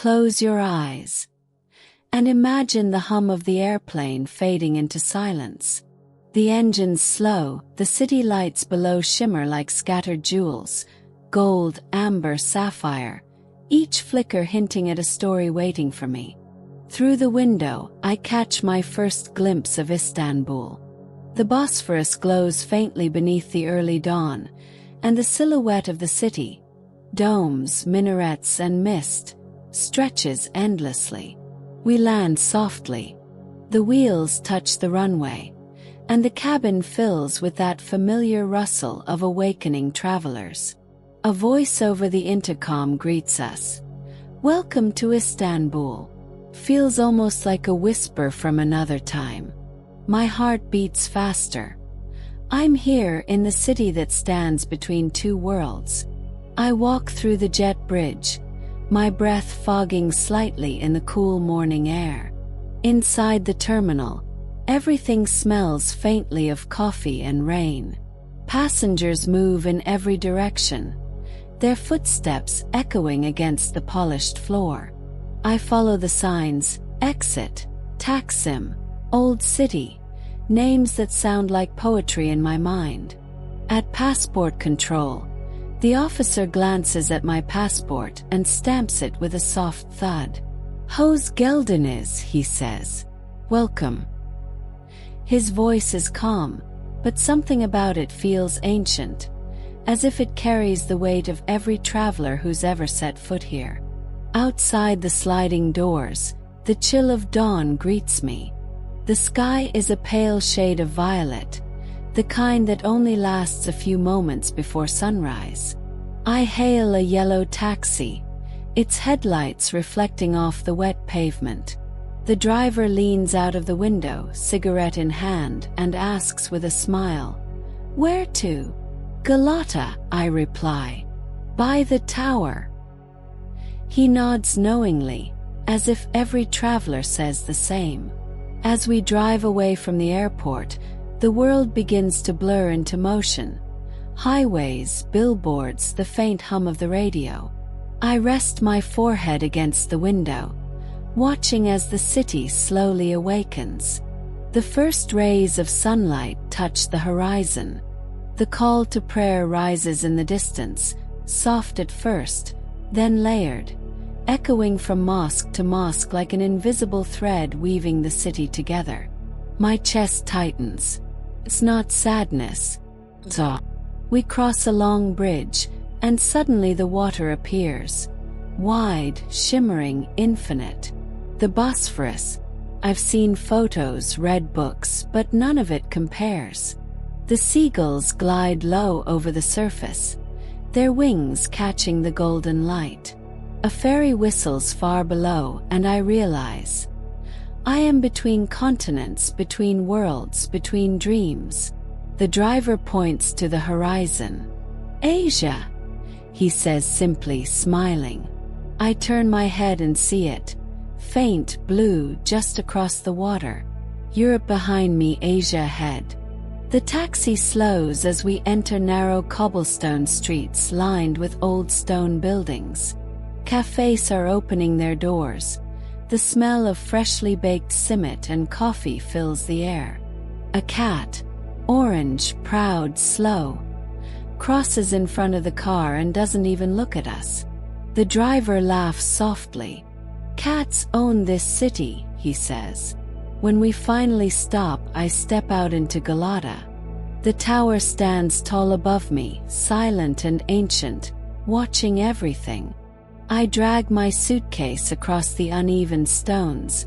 Close your eyes and imagine the hum of the airplane fading into silence. The engines slow, the city lights below shimmer like scattered jewels, gold, amber, sapphire, each flicker hinting at a story waiting for me. Through the window, I catch my first glimpse of Istanbul. The Bosphorus glows faintly beneath the early dawn, and the silhouette of the city, domes, minarets, and mist, stretches endlessly. We land softly. The wheels touch the runway, and the cabin fills with that familiar rustle of awakening travelers. A voice over the intercom greets us. "Welcome to Istanbul." Feels almost like a whisper from another time. My heart beats faster. I'm here in the city that stands between two worlds. I walk through the jet bridge, my breath fogging slightly in the cool morning air. Inside the terminal, everything smells faintly of coffee and rain. Passengers move in every direction, their footsteps echoing against the polished floor. I follow the signs: exit, Taksim, Old City, names that sound like poetry in my mind. At passport control, the officer glances at my passport and stamps it with a soft thud. "Hoş geldiniz," he says. "Welcome." His voice is calm, but something about it feels ancient, as if it carries the weight of every traveler who's ever set foot here. Outside the sliding doors, the chill of dawn greets me. The sky is a pale shade of violet, the kind that only lasts a few moments before sunrise. I hail a yellow taxi, its headlights reflecting off the wet pavement. The driver leans out of the window, cigarette in hand, and asks with a smile, "Where to?" "Galata," I reply. "By the tower." He nods knowingly, as if every traveler says the same. As we drive away from the airport, the world begins to blur into motion. Highways, billboards, the faint hum of the radio. I rest my forehead against the window, watching as the city slowly awakens. The first rays of sunlight touch the horizon. The call to prayer rises in the distance, soft at first, then layered, echoing from mosque to mosque like an invisible thread weaving the city together. My chest tightens. It's not sadness. It's awe. We cross a long bridge, and suddenly the water appears. Wide, shimmering, infinite. The Bosphorus. I've seen photos, read books, but none of it compares. The seagulls glide low over the surface, their wings catching the golden light. A ferry whistles far below, and I realize I am between continents, between worlds, between dreams. The driver points to the horizon. "Asia," he says simply, smiling. I turn my head and see it. Faint blue just across the water. Europe behind me, Asia ahead. The taxi slows as we enter narrow cobblestone streets lined with old stone buildings. Cafes are opening their doors. The smell of freshly baked simit and coffee fills the air. A cat, orange, proud, slow, crosses in front of the car and doesn't even look at us. The driver laughs softly. "Cats own this city," he says. When we finally stop, I step out into Galata. The tower stands tall above me, silent and ancient, watching everything. I drag my suitcase across the uneven stones,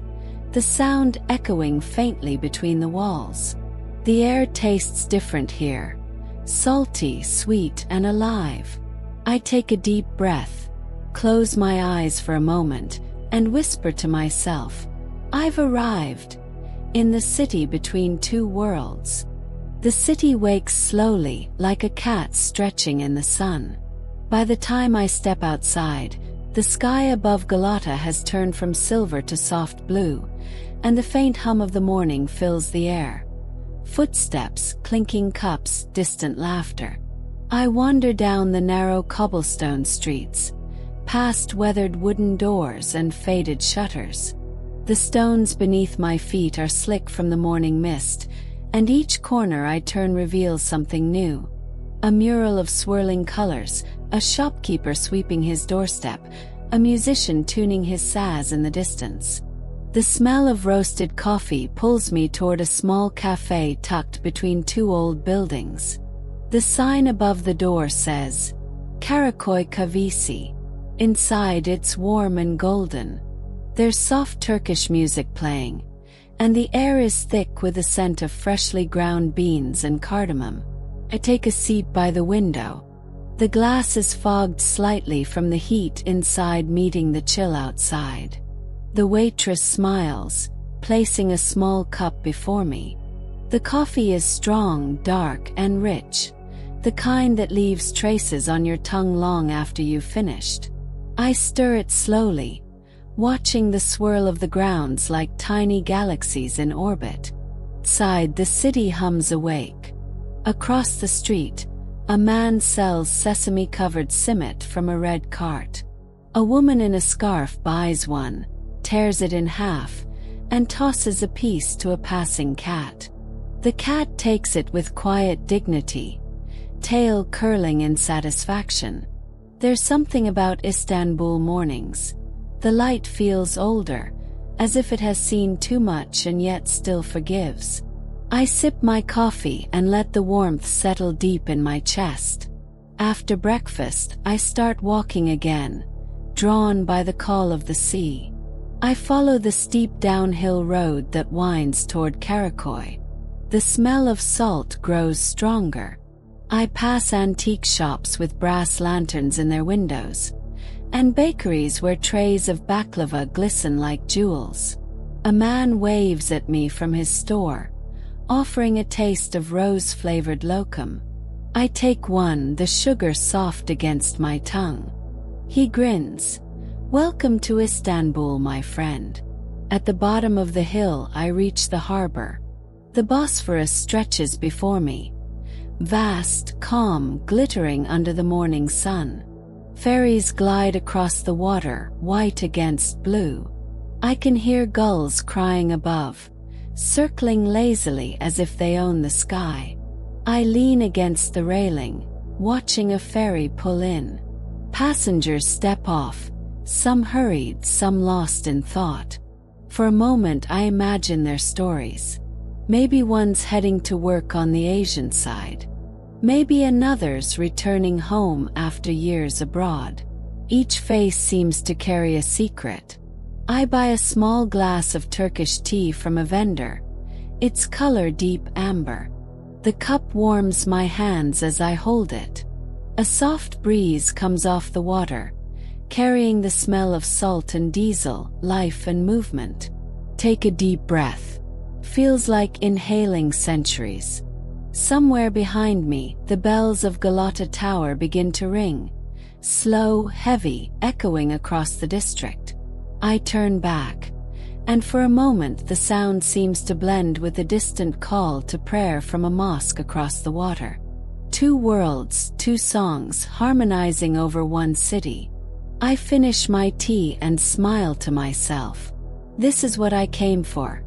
the sound echoing faintly between the walls. The air tastes different here, salty, sweet, and alive. I take a deep breath, close my eyes for a moment, and whisper to myself, "I've arrived." In the city between two worlds. The city wakes slowly, like a cat stretching in the sun. By the time I step outside, the sky above Galata has turned from silver to soft blue, and the faint hum of the morning fills the air. Footsteps, clinking cups, distant laughter. I wander down the narrow cobblestone streets, past weathered wooden doors and faded shutters. The stones beneath my feet are slick from the morning mist, and each corner I turn reveals something new. A mural of swirling colors, a shopkeeper sweeping his doorstep, a musician tuning his saz in the distance. The smell of roasted coffee pulls me toward a small cafe tucked between two old buildings. The sign above the door says, Karaköy Kahvesi. Inside it's warm and golden. There's soft Turkish music playing, and the air is thick with the scent of freshly ground beans and cardamom. I take a seat by the window. The glass is fogged slightly from the heat inside meeting the chill outside. The waitress smiles, placing a small cup before me. The coffee is strong, dark, and rich, the kind that leaves traces on your tongue long after you've finished. I stir it slowly, watching the swirl of the grounds like tiny galaxies in orbit. Outside, the city hums awake. Across the street, a man sells sesame-covered simit from a red cart. A woman in a scarf buys one, tears it in half, and tosses a piece to a passing cat. The cat takes it with quiet dignity, tail curling in satisfaction. There's something about Istanbul mornings. The light feels older, as if it has seen too much and yet still forgives. I sip my coffee and let the warmth settle deep in my chest. After breakfast, I start walking again, drawn by the call of the sea. I follow the steep downhill road that winds toward Karaköy. The smell of salt grows stronger. I pass antique shops with brass lanterns in their windows, and bakeries where trays of baklava glisten like jewels. A man waves at me from his store, offering a taste of rose-flavored lokum. I take one, the sugar soft against my tongue. He grins. Welcome to Istanbul, my friend. At the bottom of the hill, I reach the harbor. The Bosphorus stretches before me, vast, calm, glittering under the morning sun. Ferries glide across the water, white against blue. I can hear gulls crying above, circling lazily as if they own the sky. I lean against the railing, watching a ferry pull in. Passengers step off, some hurried, some lost in thought. For a moment I imagine their stories. Maybe one's heading to work on the Asian side. Maybe another's returning home after years abroad. Each face seems to carry a secret. I buy a small glass of Turkish tea from a vendor, its color deep amber. The cup warms my hands as I hold it. A soft breeze comes off the water, carrying the smell of salt and diesel, life and movement. Take a deep breath. Feels like inhaling centuries. Somewhere behind me, the bells of Galata Tower begin to ring, slow, heavy, echoing across the district. I turn back, and for a moment the sound seems to blend with the distant call to prayer from a mosque across the water. Two worlds, two songs, harmonizing over one city. I finish my tea and smile to myself. This is what I came for.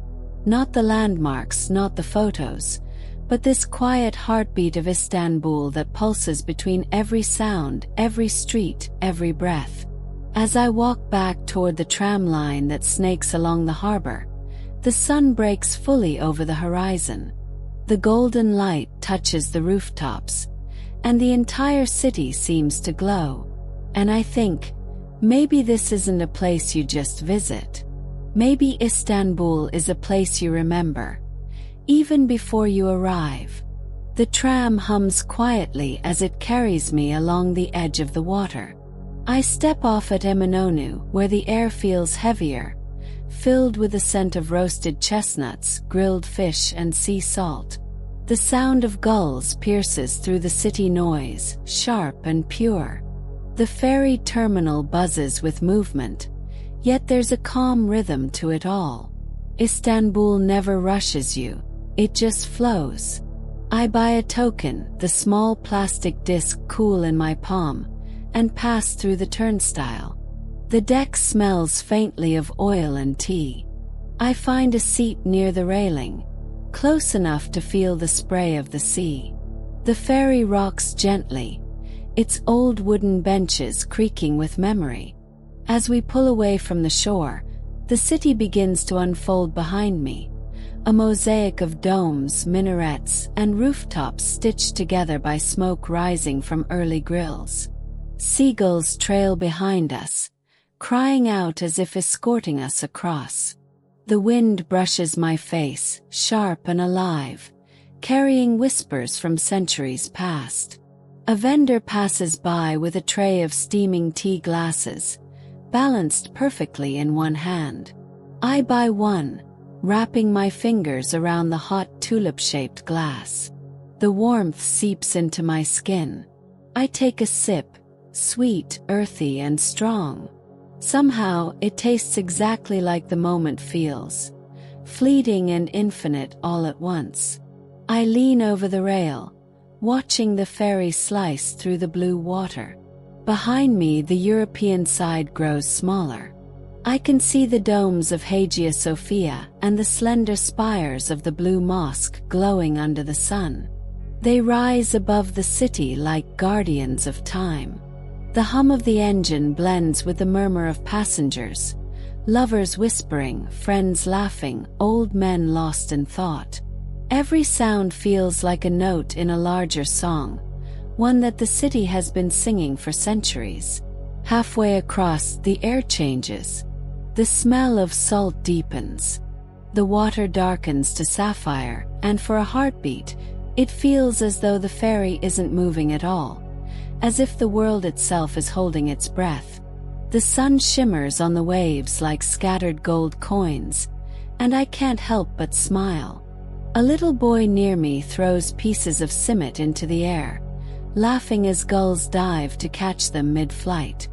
Not the landmarks, not the photos, but this quiet heartbeat of Istanbul that pulses between every sound, every street, every breath. As I walk back toward the tram line that snakes along the harbor, the sun breaks fully over the horizon. The golden light touches the rooftops, and the entire city seems to glow. And I think, maybe this isn't a place you just visit. Maybe Istanbul is a place you remember, even before you arrive. The tram hums quietly as it carries me along the edge of the water. I step off at Eminönü, where the air feels heavier, filled with the scent of roasted chestnuts, grilled fish, and sea salt. The sound of gulls pierces through the city noise, sharp and pure. The ferry terminal buzzes with movement, yet there's a calm rhythm to it all. Istanbul never rushes you, it just flows. I buy a token, the small plastic disc cool in my palm, and pass through the turnstile. The deck smells faintly of oil and tea. I find a seat near the railing, close enough to feel the spray of the sea. The ferry rocks gently, its old wooden benches creaking with memory. As we pull away from the shore, the city begins to unfold behind me, a mosaic of domes, minarets, and rooftops stitched together by smoke rising from early grills. Seagulls trail behind us, crying out as if escorting us across. The wind brushes my face, sharp and alive, carrying whispers from centuries past. A vendor passes by with a tray of steaming tea glasses, balanced perfectly in one hand. I buy one, wrapping my fingers around the hot tulip-shaped glass. The warmth seeps into my skin. I take a sip, sweet, earthy, and strong. Somehow, it tastes exactly like the moment feels, fleeting and infinite all at once. I lean over the rail, watching the ferry slice through the blue water. Behind me, the European side grows smaller. I can see the domes of Hagia Sophia and the slender spires of the blue mosque glowing under the sun. They rise above the city like guardians of time. The hum of the engine blends with the murmur of passengers, lovers whispering, friends laughing, old men lost in thought. Every sound feels like a note in a larger song, one that the city has been singing for centuries. Halfway across, the air changes. The smell of salt deepens. The water darkens to sapphire, and for a heartbeat, it feels as though the ferry isn't moving at all, as if the world itself is holding its breath. The sun shimmers on the waves like scattered gold coins, and I can't help but smile. A little boy near me throws pieces of cimet into the air, laughing as gulls dive to catch them mid-flight.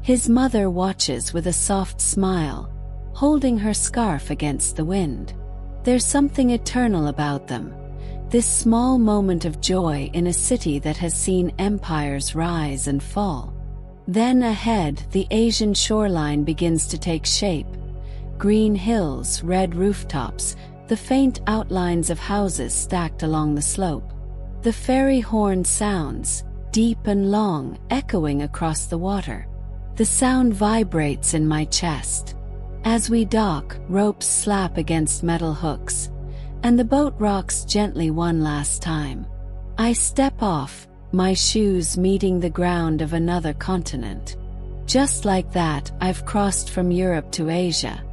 His mother watches with a soft smile, holding her scarf against the wind. There's something eternal about them, this small moment of joy in a city that has seen empires rise and fall. Then ahead, the Asian shoreline begins to take shape. Green hills, red rooftops, the faint outlines of houses stacked along the slope. The ferry horn sounds, deep and long, echoing across the water. The sound vibrates in my chest. As we dock, ropes slap against metal hooks, and the boat rocks gently one last time. I step off, my shoes meeting the ground of another continent. Just like that, I've crossed from Europe to Asia,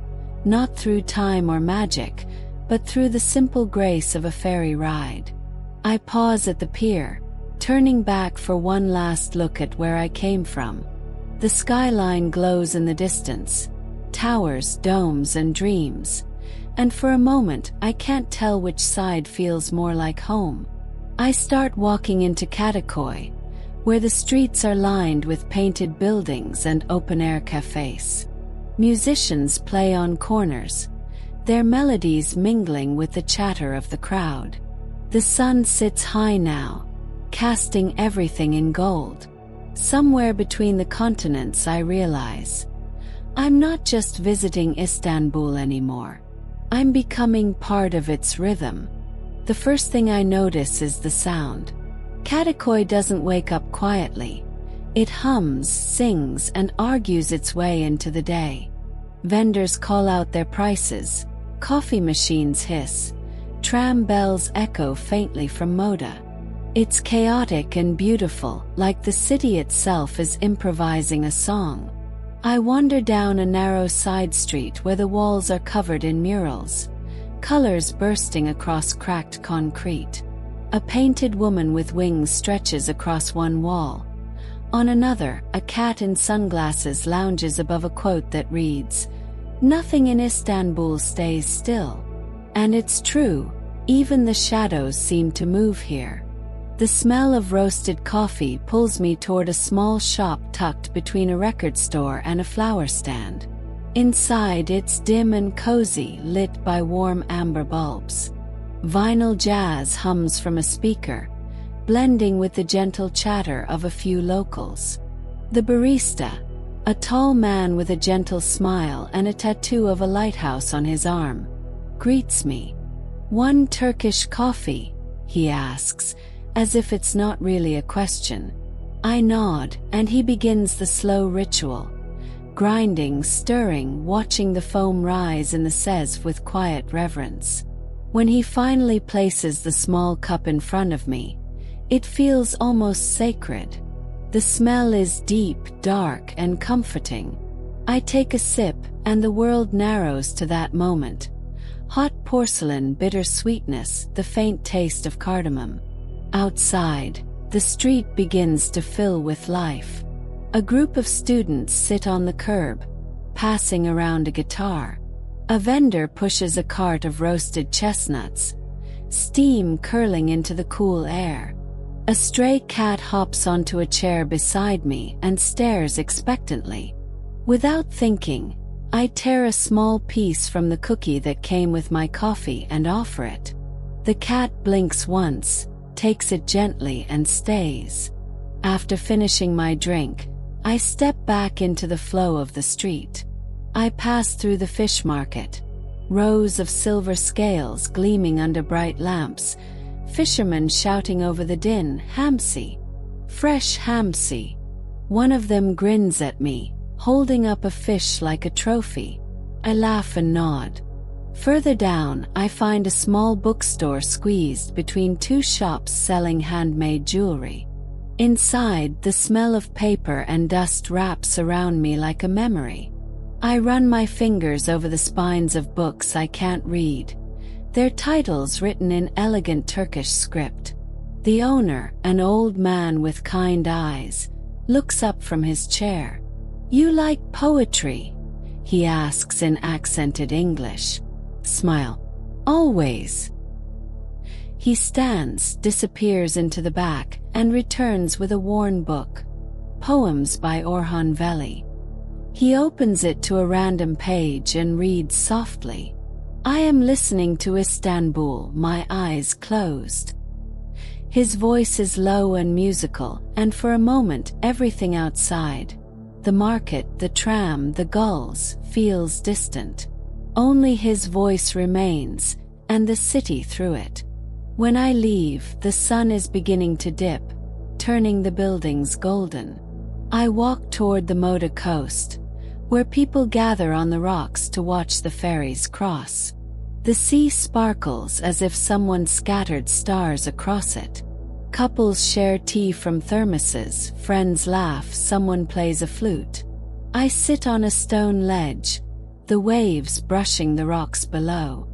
not through time or magic, but through the simple grace of a ferry ride. I pause at the pier, turning back for one last look at where I came from. The skyline glows in the distance, towers, domes, and dreams, and for a moment I can't tell which side feels more like home. I start walking into Ortaköy, where the streets are lined with painted buildings and open-air cafes. Musicians play on corners, their melodies mingling with the chatter of the crowd. The sun sits high now, casting everything in gold. Somewhere between the continents I realize, I'm not just visiting Istanbul anymore. I'm becoming part of its rhythm. The first thing I notice is the sound. Ortaköy doesn't wake up quietly. It hums, sings, and argues its way into the day. Vendors call out their prices, coffee machines hiss, tram bells echo faintly from Moda. It's chaotic and beautiful, like the city itself is improvising a song. I wander down a narrow side street where the walls are covered in murals, colors bursting across cracked concrete. A painted woman with wings stretches across one wall. On another, a cat in sunglasses lounges above a quote that reads, "Nothing in Istanbul stays still." And it's true, even the shadows seem to move here. The smell of roasted coffee pulls me toward a small shop tucked between a record store and a flower stand. Inside, it's dim and cozy, lit by warm amber bulbs. Vinyl jazz hums from a speaker, blending with the gentle chatter of a few locals. The barista, a tall man with a gentle smile and a tattoo of a lighthouse on his arm, greets me. "One Turkish coffee?" he asks, as if it's not really a question. I nod, and he begins the slow ritual, grinding, stirring, watching the foam rise in the seive with quiet reverence. When he finally places the small cup in front of me, it feels almost sacred. The smell is deep, dark, and comforting. I take a sip, and the world narrows to that moment. Hot porcelain, bitter sweetness, the faint taste of cardamom. Outside, the street begins to fill with life. A group of students sit on the curb, passing around a guitar. A vendor pushes a cart of roasted chestnuts, steam curling into the cool air. A stray cat hops onto a chair beside me and stares expectantly. Without thinking, I tear a small piece from the cookie that came with my coffee and offer it. The cat blinks once, takes it gently and stays. After finishing my drink, I step back into the flow of the street. I pass through the fish market, rows of silver scales gleaming under bright lamps, fishermen shouting over the din, "Hamsi! Fresh hamsi!" One of them grins at me, holding up a fish like a trophy. I laugh and nod. Further down, I find a small bookstore squeezed between two shops selling handmade jewelry. Inside, the smell of paper and dust wraps around me like a memory. I run my fingers over the spines of books I can't read, their titles written in elegant Turkish script. The owner, an old man with kind eyes, looks up from his chair. "You like poetry?" he asks in accented English. Smile. "Always." He stands, disappears into the back, and returns with a worn book. Poems by Orhan Veli. He opens it to a random page and reads softly. I am listening to Istanbul, my eyes closed. His voice is low and musical, and for a moment everything outside, the market, the tram, the gulls, feels distant. Only his voice remains, and the city through it. When I leave, the sun is beginning to dip, turning the buildings golden. I walk toward the Moda coast, where people gather on the rocks to watch the ferries cross. The sea sparkles as if someone scattered stars across it. Couples share tea from thermoses, friends laugh, someone plays a flute. I sit on a stone ledge, the waves brushing the rocks below.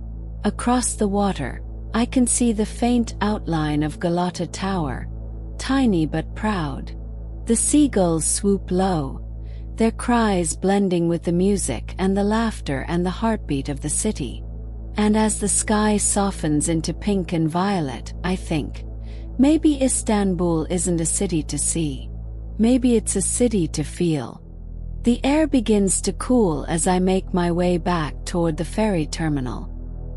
Across the water, I can see the faint outline of Galata Tower, tiny but proud. The seagulls swoop low, their cries blending with the music and the laughter and the heartbeat of the city. And as the sky softens into pink and violet, I think, maybe Istanbul isn't a city to see. Maybe it's a city to feel. The air begins to cool as I make my way back toward the ferry terminal.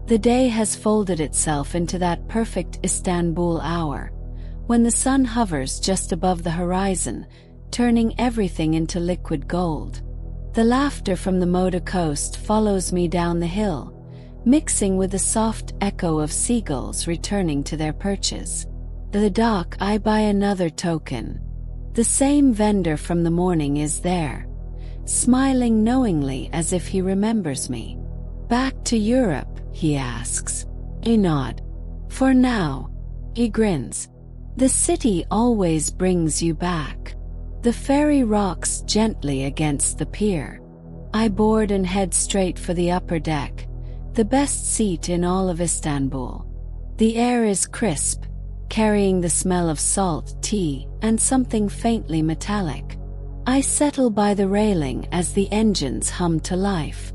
The day has folded itself into that perfect Istanbul hour, when the sun hovers just above the horizon, turning everything into liquid gold. The laughter from the Moda coast follows me down the hill, mixing with the soft echo of seagulls returning to their perches. At the dock, I buy another token. The same vendor from the morning is there, smiling knowingly as if he remembers me. "Back to Europe?" he asks. I nod. "For now." He grins. "The city always brings you back." The ferry rocks gently against the pier. I board and head straight for the upper deck, the best seat in all of Istanbul. The air is crisp, carrying the smell of salt, tea, and something faintly metallic. I settle by the railing as the engines hum to life.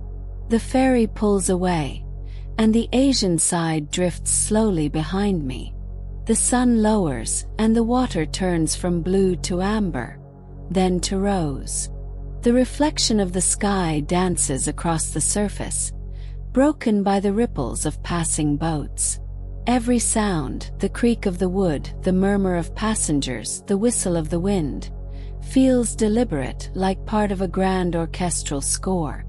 The ferry pulls away, and the Asian side drifts slowly behind me. The sun lowers, and the water turns from blue to amber, then to rose. The reflection of the sky dances across the surface, broken by the ripples of passing boats. Every sound, the creak of the wood, the murmur of passengers, the whistle of the wind, feels deliberate, like part of a grand orchestral score.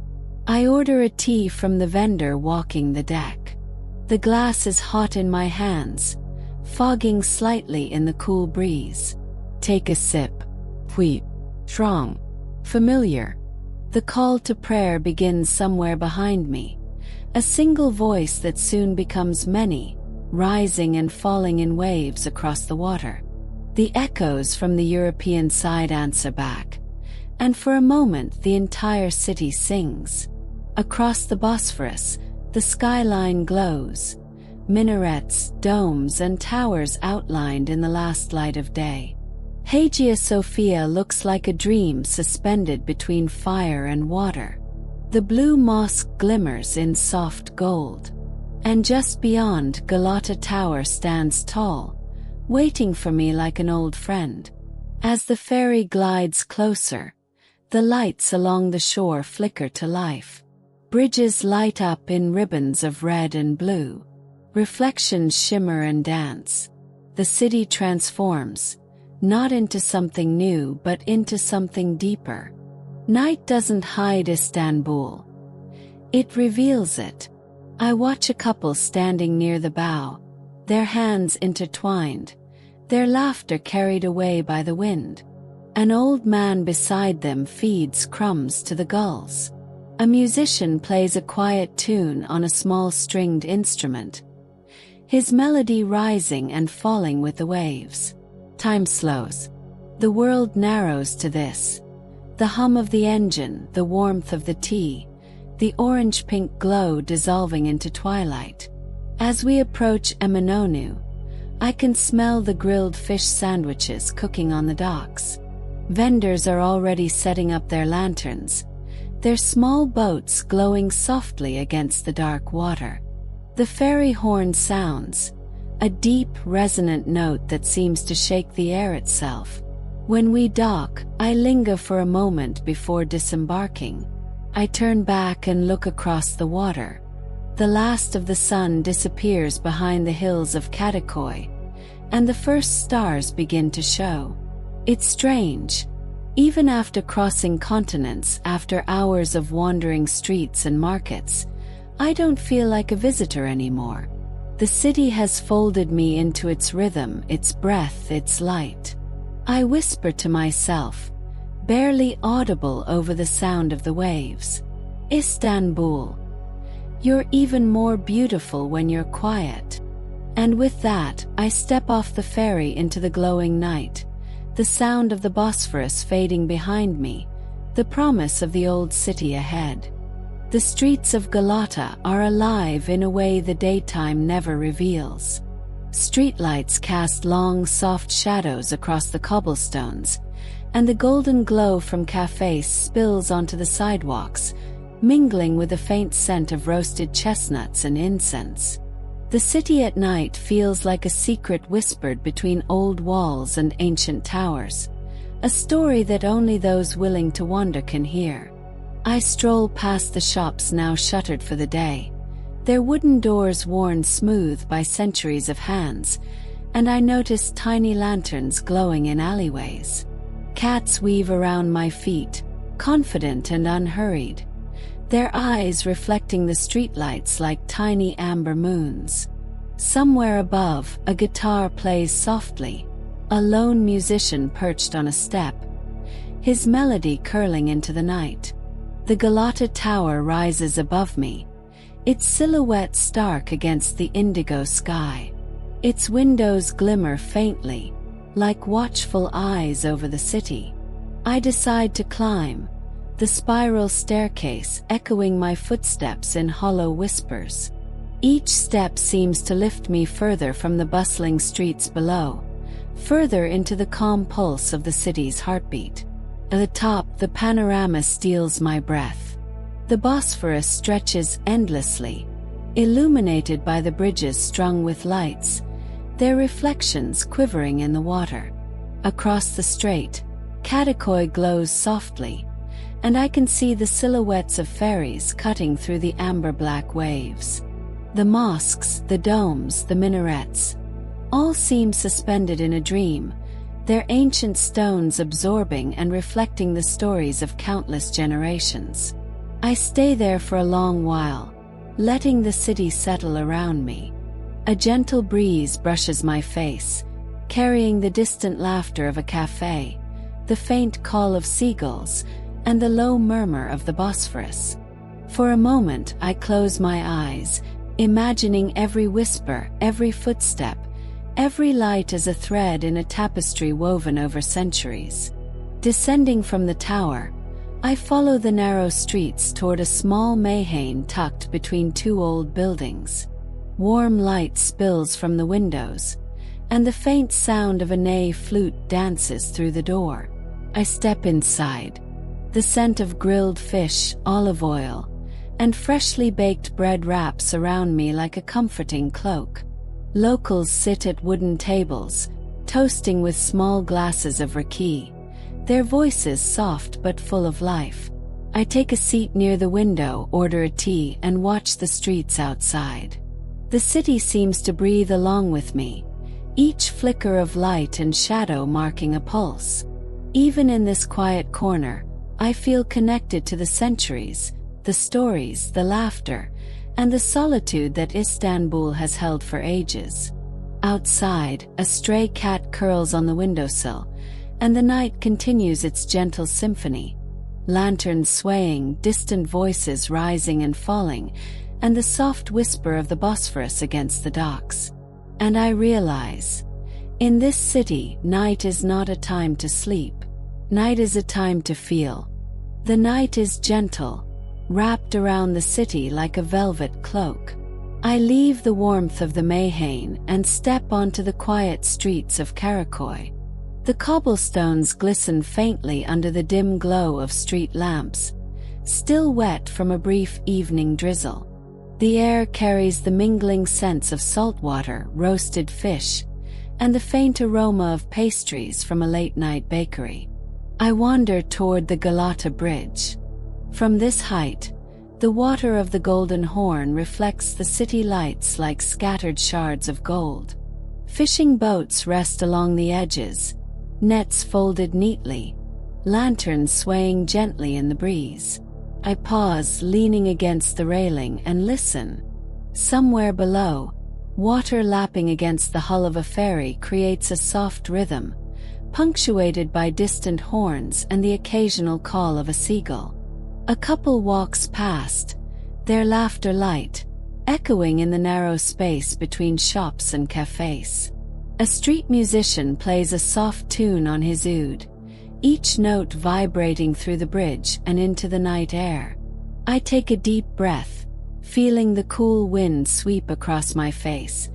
I order a tea from the vendor walking the deck. The glass is hot in my hands, fogging slightly in the cool breeze. Take a sip. Puis, strong. Familiar. The call to prayer begins somewhere behind me, a single voice that soon becomes many, rising and falling in waves across the water. The echoes from the European side answer back, and for a moment the entire city sings. Across the Bosphorus, the skyline glows, minarets, domes, and towers outlined in the last light of day. Hagia Sophia looks like a dream suspended between fire and water. The blue mosque glimmers in soft gold. And just beyond, Galata Tower stands tall, waiting for me like an old friend. As the ferry glides closer, the lights along the shore flicker to life. Bridges light up in ribbons of red and blue. Reflections shimmer and dance. The city transforms, not into something new but into something deeper. Night doesn't hide Istanbul. It reveals it. I watch a couple standing near the bow, their hands intertwined, their laughter carried away by the wind. An old man beside them feeds crumbs to the gulls. A musician plays a quiet tune on a small stringed instrument, his melody rising and falling with the waves. Time slows. The world narrows to this. The hum of the engine, the warmth of the tea, the orange-pink glow dissolving into twilight. As we approach Eminonu, I can smell the grilled fish sandwiches cooking on the docks. Vendors are already setting up their lanterns, their small boats glowing softly against the dark water. The ferry horn sounds, a deep, resonant note that seems to shake the air itself. When we dock, I linger for a moment before disembarking. I turn back and look across the water. The last of the sun disappears behind the hills of Kadıköy, and the first stars begin to show. It's strange. Even after crossing continents, after hours of wandering streets and markets, I don't feel like a visitor anymore. The city has folded me into its rhythm, its breath, its light. I whisper to myself, barely audible over the sound of the waves. Istanbul. You're even more beautiful when you're quiet. And with that, I step off the ferry into the glowing night, the sound of the Bosphorus fading behind me, the promise of the old city ahead. The streets of Galata are alive in a way the daytime never reveals. Streetlights cast long, soft shadows across the cobblestones, and the golden glow from cafes spills onto the sidewalks, mingling with the faint scent of roasted chestnuts and incense. The city at night feels like a secret whispered between old walls and ancient towers, a story that only those willing to wander can hear. I stroll past the shops now shuttered for the day, their wooden doors worn smooth by centuries of hands, and I notice tiny lanterns glowing in alleyways. Cats weave around my feet, confident and unhurried, their eyes reflecting the streetlights like tiny amber moons. Somewhere above, a guitar plays softly, a lone musician perched on a step, his melody curling into the night. The Galata Tower rises above me, its silhouette stark against the indigo sky. Its windows glimmer faintly, like watchful eyes over the city. I decide to climb, the spiral staircase echoing my footsteps in hollow whispers. Each step seems to lift me further from the bustling streets below, further into the calm pulse of the city's heartbeat. At the top, the panorama steals my breath. The Bosphorus stretches endlessly, illuminated by the bridges strung with lights, their reflections quivering in the water. Across the strait, Kadıköy glows softly, and I can see the silhouettes of ferries cutting through the amber-black waves. The mosques, the domes, the minarets, all seem suspended in a dream, their ancient stones absorbing and reflecting the stories of countless generations. I stay there for a long while, letting the city settle around me. A gentle breeze brushes my face, carrying the distant laughter of a cafe, the faint call of seagulls, and the low murmur of the Bosphorus. For a moment I close my eyes, imagining every whisper, every footstep, every light as a thread in a tapestry woven over centuries. Descending from the tower, I follow the narrow streets toward a small mayhane tucked between two old buildings. Warm light spills from the windows, and the faint sound of a ney flute dances through the door. I step inside. The scent of grilled fish, olive oil, and freshly baked bread wraps around me like a comforting cloak. Locals sit at wooden tables, toasting with small glasses of raki, their voices soft but full of life. I take a seat near the window, order a tea, and watch the streets outside. The city seems to breathe along with me, each flicker of light and shadow marking a pulse. Even in this quiet corner, I feel connected to the centuries, the stories, the laughter, and the solitude that Istanbul has held for ages. Outside, a stray cat curls on the windowsill, and the night continues its gentle symphony. Lanterns swaying, distant voices rising and falling, and the soft whisper of the Bosphorus against the docks. And I realize, in this city, night is not a time to sleep. Night is a time to feel. The night is gentle, wrapped around the city like a velvet cloak. I leave the warmth of the mayhane and step onto the quiet streets of Karaköy. The cobblestones glisten faintly under the dim glow of street lamps, still wet from a brief evening drizzle. The air carries the mingling scents of saltwater, roasted fish, and the faint aroma of pastries from a late-night bakery. I wander toward the Galata Bridge. From this height, the water of the Golden Horn reflects the city lights like scattered shards of gold. Fishing boats rest along the edges, nets folded neatly, lanterns swaying gently in the breeze. I pause, leaning against the railing, and listen. Somewhere below, water lapping against the hull of a ferry creates a soft rhythm, punctuated by distant horns and the occasional call of a seagull. A couple walks past, their laughter light, echoing in the narrow space between shops and cafes. A street musician plays a soft tune on his oud, each note vibrating through the bridge and into the night air. I take a deep breath, feeling the cool wind sweep across my face,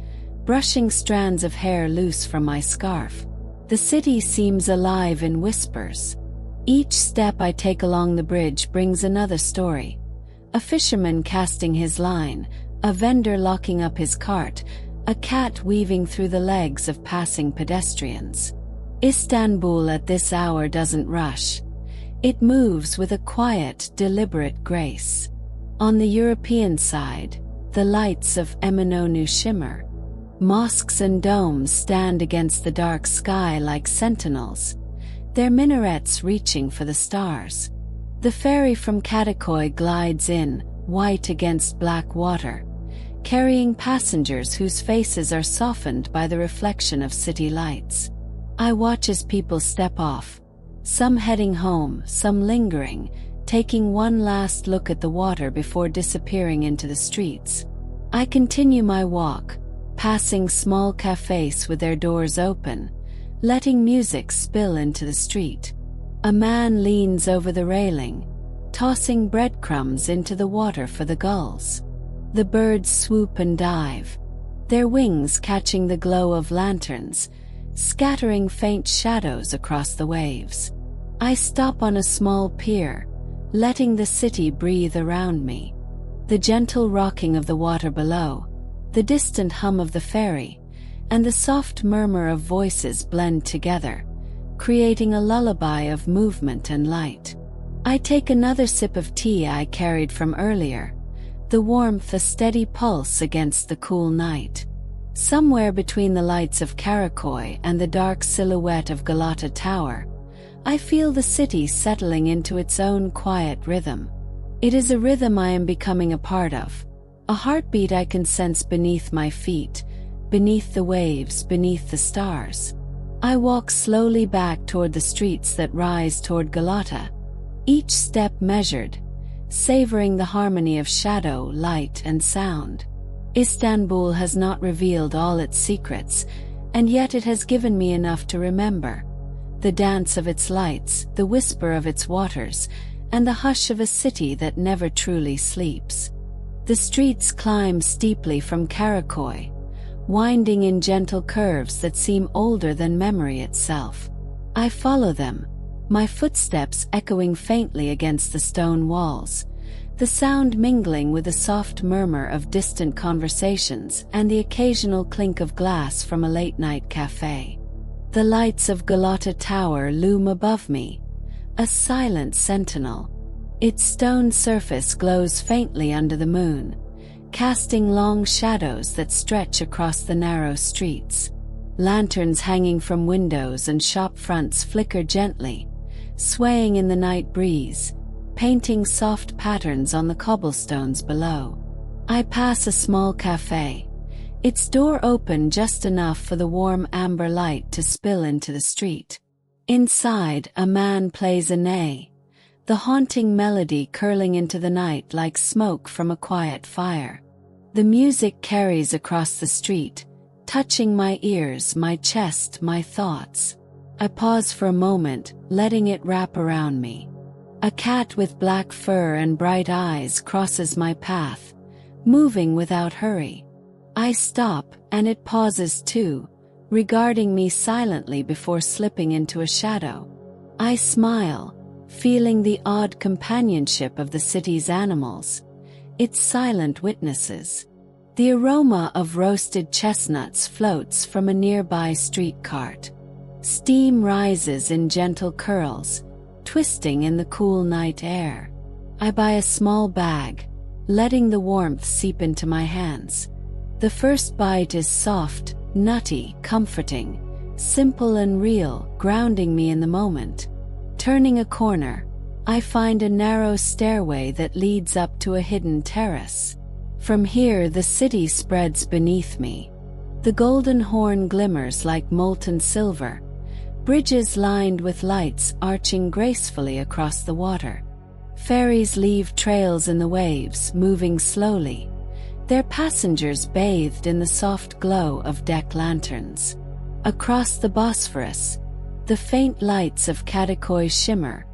brushing strands of hair loose from my scarf. The city seems alive in whispers. Each step I take along the bridge brings another story. A fisherman casting his line, a vendor locking up his cart, a cat weaving through the legs of passing pedestrians. Istanbul at this hour doesn't rush. It moves with a quiet, deliberate grace. On the European side, the lights of Eminönü shimmer. Mosques and domes stand against the dark sky like sentinels, their minarets reaching for the stars. The ferry from Karaköy glides in, white against black water, carrying passengers whose faces are softened by the reflection of city lights. I watch as people step off, some heading home, some lingering, taking one last look at the water before disappearing into the streets. I continue my walk, passing small cafes with their doors open, letting music spill into the street. A man leans over the railing, tossing breadcrumbs into the water for the gulls. The birds swoop and dive, their wings catching the glow of lanterns, scattering faint shadows across the waves. I stop on a small pier, letting the city breathe around me. The gentle rocking of the water below, the distant hum of the ferry, and the soft murmur of voices blend together, creating a lullaby of movement and light. I take another sip of tea I carried from earlier, the warmth a steady pulse against the cool night. Somewhere between the lights of Karaköy and the dark silhouette of Galata Tower, I feel the city settling into its own quiet rhythm. It is a rhythm I am becoming a part of, a heartbeat I can sense beneath my feet, beneath the waves, beneath the stars. I walk slowly back toward the streets that rise toward Galata, each step measured, savoring the harmony of shadow, light, and sound. Istanbul has not revealed all its secrets, and yet it has given me enough to remember. The dance of its lights, the whisper of its waters, and the hush of a city that never truly sleeps. The streets climb steeply from Karaköy, winding in gentle curves that seem older than memory itself. I follow them, my footsteps echoing faintly against the stone walls, the sound mingling with the soft murmur of distant conversations and the occasional clink of glass from a late-night cafe. The lights of Galata Tower loom above me, a silent sentinel. Its stone surface glows faintly under the moon, casting long shadows that stretch across the narrow streets. Lanterns hanging from windows and shop fronts flicker gently, swaying in the night breeze, painting soft patterns on the cobblestones below. I pass a small cafe, its door open just enough for the warm amber light to spill into the street. Inside, a man plays a ney, the haunting melody curling into the night like smoke from a quiet fire. The music carries across the street, touching my ears, my chest, my thoughts. I pause for a moment, letting it wrap around me. A cat with black fur and bright eyes crosses my path, moving without hurry. I stop, and it pauses too, regarding me silently before slipping into a shadow. I smile, feeling the odd companionship of the city's animals, its silent witnesses. The aroma of roasted chestnuts floats from a nearby street cart. Steam rises in gentle curls, twisting in the cool night air. I buy a small bag, letting the warmth seep into my hands. The first bite is soft, nutty, comforting, simple and real, grounding me in the moment. Turning a corner, I find a narrow stairway that leads up to a hidden terrace. From here the city spreads beneath me. The Golden Horn glimmers like molten silver, bridges lined with lights arching gracefully across the water. Ferries leave trails in the waves, moving slowly, their passengers bathed in the soft glow of deck lanterns. Across the Bosphorus, the faint lights of Karaköy shimmer,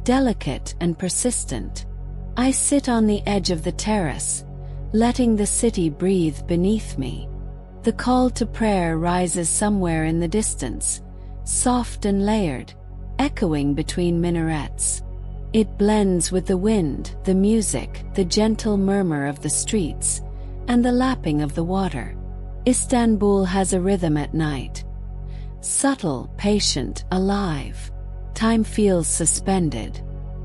delicate and persistent. I sit on the edge of the terrace, letting the city breathe beneath me. The call to prayer rises somewhere in the distance, soft and layered, echoing between minarets. It blends with the wind, the music, the gentle murmur of the streets, and the lapping of the water. Istanbul has a rhythm at night. Subtle, patient, alive. Time feels suspended.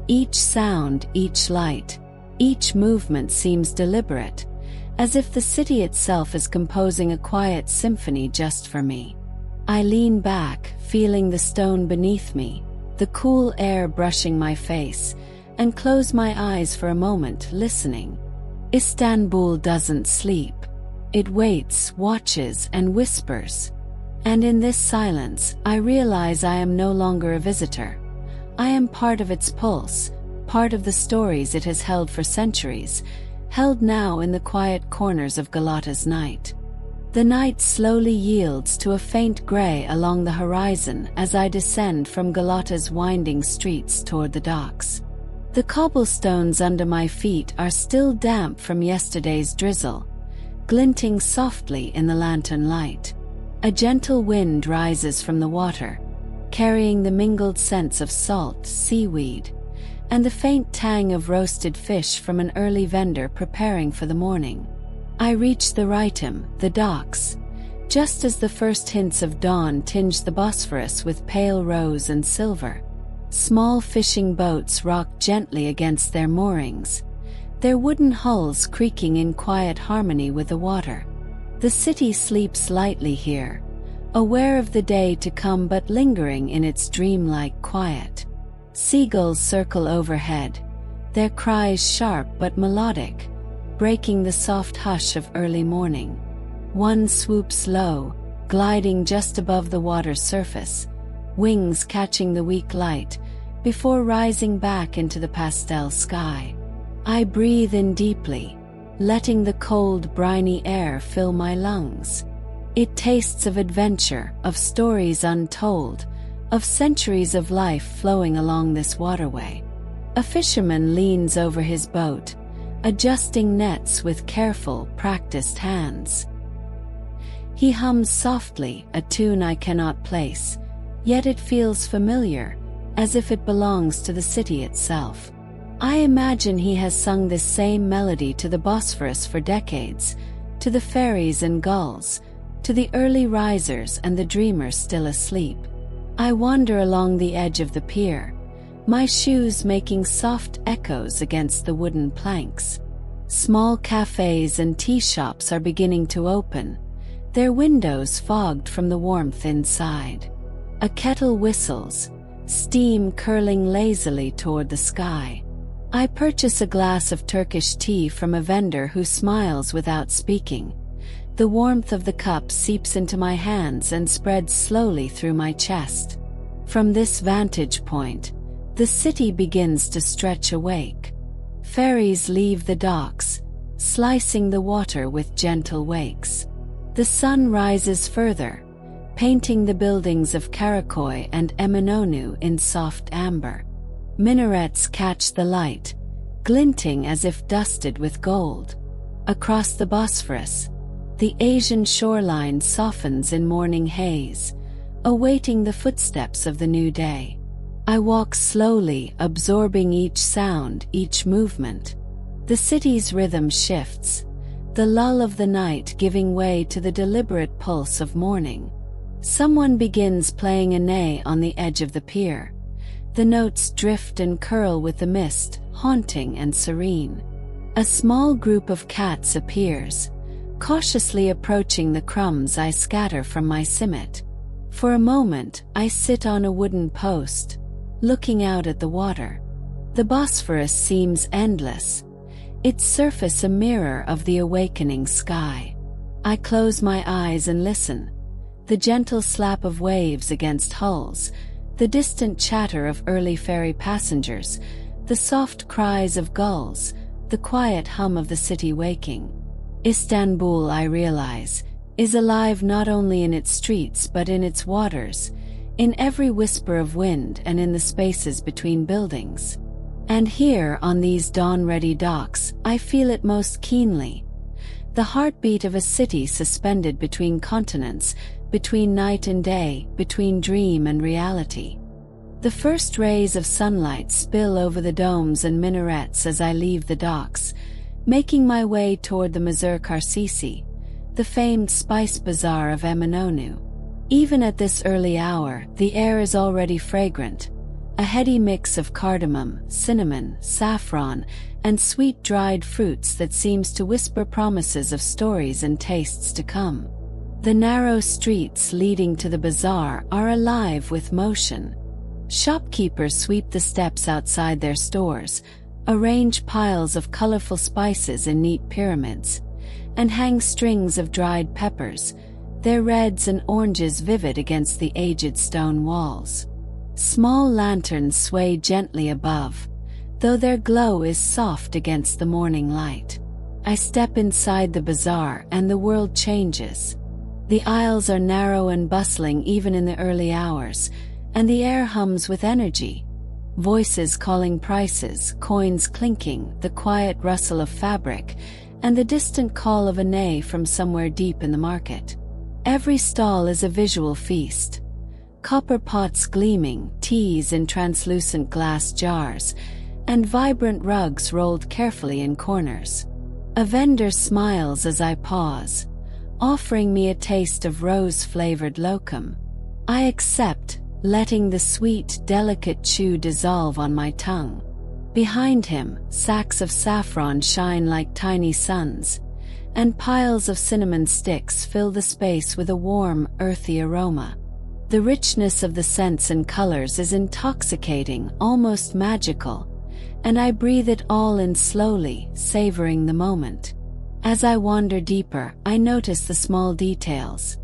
Each sound, each light, each movement seems deliberate, as if the city itself is composing a quiet symphony just for me. I lean back, feeling the stone beneath me, the cool air brushing my face, and close my eyes for a moment, listening. Istanbul doesn't sleep. It waits, watches, and whispers. And in this silence, I realize I am no longer a visitor. I am part of its pulse, part of the stories it has held for centuries, held now in the quiet corners of Galata's night. The night slowly yields to a faint gray along the horizon as I descend from Galata's winding streets toward the docks. The cobblestones under my feet are still damp from yesterday's drizzle, glinting softly in the lantern light. A gentle wind rises from the water, carrying the mingled scents of salt, seaweed, and the faint tang of roasted fish from an early vendor preparing for the morning. I reach the Ritum, the docks, just as the first hints of dawn tinge the Bosphorus with pale rose and silver. Small fishing boats rock gently against their moorings, their wooden hulls creaking in quiet harmony with the water. The city sleeps lightly here, aware of the day to come but lingering in its dreamlike quiet. Seagulls circle overhead, their cries sharp but melodic, breaking the soft hush of early morning. One swoops low, gliding just above the water's surface, wings catching the weak light, before rising back into the pastel sky. I breathe in deeply, letting the cold, briny air fill my lungs. It tastes of adventure, of stories untold, of centuries of life flowing along this waterway. A fisherman leans over his boat, adjusting nets with careful, practiced hands. He hums softly, a tune I cannot place, yet it feels familiar, as if it belongs to the city itself. I imagine he has sung this same melody to the Bosphorus for decades, to the ferries and gulls, to the early risers and the dreamers still asleep. I wander along the edge of the pier, my shoes making soft echoes against the wooden planks. Small cafes and tea shops are beginning to open, their windows fogged from the warmth inside. A kettle whistles, steam curling lazily toward the sky. I purchase a glass of Turkish tea from a vendor who smiles without speaking. The warmth of the cup seeps into my hands and spreads slowly through my chest. From this vantage point, the city begins to stretch awake. Ferries leave the docks, slicing the water with gentle wakes. The sun rises further, painting the buildings of Karaköy and Eminönü in soft amber. Minarets catch the light, glinting as if dusted with gold. Across the Bosphorus, the Asian shoreline softens in morning haze, awaiting the footsteps of the new day. I walk slowly, absorbing each sound, each movement. The city's rhythm shifts, the lull of the night giving way to the deliberate pulse of morning. Someone begins playing a ney on the edge of the pier. The notes drift and curl with the mist, haunting and serene. A small group of cats appears, cautiously approaching the crumbs I scatter from my simmet. For a moment, I sit on a wooden post, looking out at the water. The Bosphorus seems endless, its surface a mirror of the awakening sky. I close my eyes and listen. The gentle slap of waves against hulls, the distant chatter of early ferry passengers, the soft cries of gulls, the quiet hum of the city waking. Istanbul, I realize, is alive not only in its streets but in its waters, in every whisper of wind and in the spaces between buildings. And here, on these dawn-ready docks, I feel it most keenly. The heartbeat of a city suspended between continents, between night and day, between dream and reality. The first rays of sunlight spill over the domes and minarets as I leave the docks, making my way toward the Mazur Karsisi, the famed Spice Bazaar of Eminönü. Even at this early hour, the air is already fragrant, a heady mix of cardamom, cinnamon, saffron, and sweet dried fruits that seems to whisper promises of stories and tastes to come. The narrow streets leading to the bazaar are alive with motion. Shopkeepers sweep the steps outside their stores, arrange piles of colorful spices in neat pyramids, and hang strings of dried peppers, their reds and oranges vivid against the aged stone walls. Small lanterns sway gently above, though their glow is soft against the morning light. I step inside the bazaar and the world changes. The aisles are narrow and bustling even in the early hours, and the air hums with energy. Voices calling prices, coins clinking, the quiet rustle of fabric, and the distant call of a ney from somewhere deep in the market. Every stall is a visual feast. Copper pots gleaming, teas in translucent glass jars, and vibrant rugs rolled carefully in corners. A vendor smiles as I pause, offering me a taste of rose-flavored lokum. I accept, letting the sweet, delicate chew dissolve on my tongue. Behind him, sacks of saffron shine like tiny suns, and piles of cinnamon sticks fill the space with a warm, earthy aroma. The richness of the scents and colors is intoxicating, almost magical, and I breathe it all in slowly, savoring the moment. As I wander deeper, I notice the small details.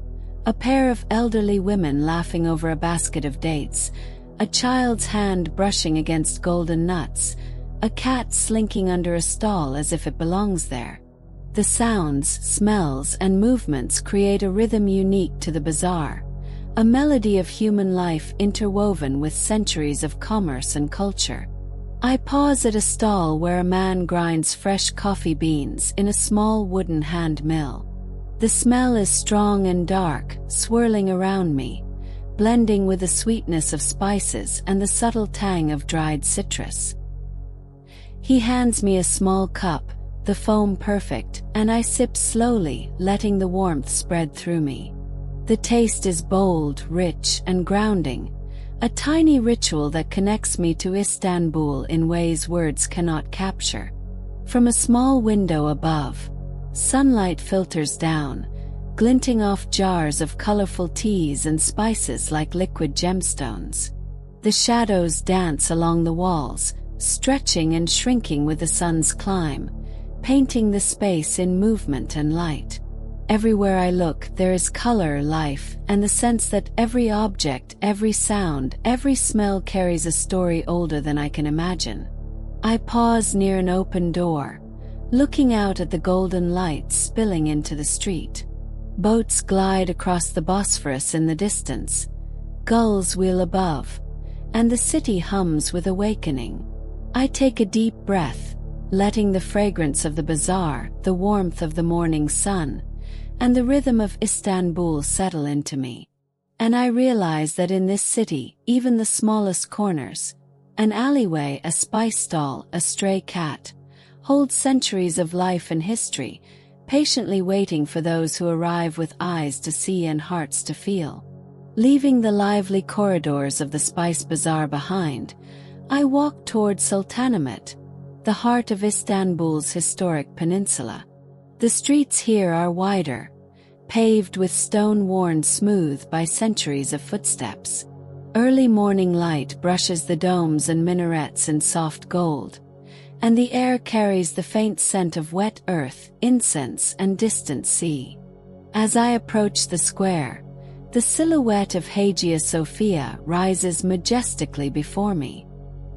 A pair of elderly women laughing over a basket of dates, a child's hand brushing against golden nuts, a cat slinking under a stall as if it belongs there. The sounds, smells, and movements create a rhythm unique to the bazaar, a melody of human life interwoven with centuries of commerce and culture. I pause at a stall where a man grinds fresh coffee beans in a small wooden hand mill. The smell is strong and dark, swirling around me, blending with the sweetness of spices and the subtle tang of dried citrus. He hands me a small cup, the foam perfect, and I sip slowly, letting the warmth spread through me. The taste is bold, rich, and grounding, a tiny ritual that connects me to Istanbul in ways words cannot capture. From a small window above, sunlight filters down, glinting off jars of colorful teas and spices like liquid gemstones. The shadows dance along the walls, stretching and shrinking with the sun's climb, painting the space in movement and light. Everywhere I look, there is color, life, and the sense that every object, every sound, every smell carries a story older than I can imagine. I pause near an open door, looking out at the golden light spilling into the street. Boats glide across the Bosphorus in the distance, gulls wheel above, and the city hums with awakening. I take a deep breath, letting the fragrance of the bazaar, the warmth of the morning sun, and the rhythm of Istanbul settle into me. And I realize that in this city, even the smallest corners, an alleyway, a spice stall, a stray cat, hold centuries of life and history, patiently waiting for those who arrive with eyes to see and hearts to feel. Leaving the lively corridors of the Spice Bazaar behind, I walk toward Sultanahmet, the heart of Istanbul's historic peninsula. The streets here are wider, paved with stone worn smooth by centuries of footsteps. Early morning light brushes the domes and minarets in soft gold, and the air carries the faint scent of wet earth, incense, and distant sea. As I approach the square, the silhouette of Hagia Sophia rises majestically before me.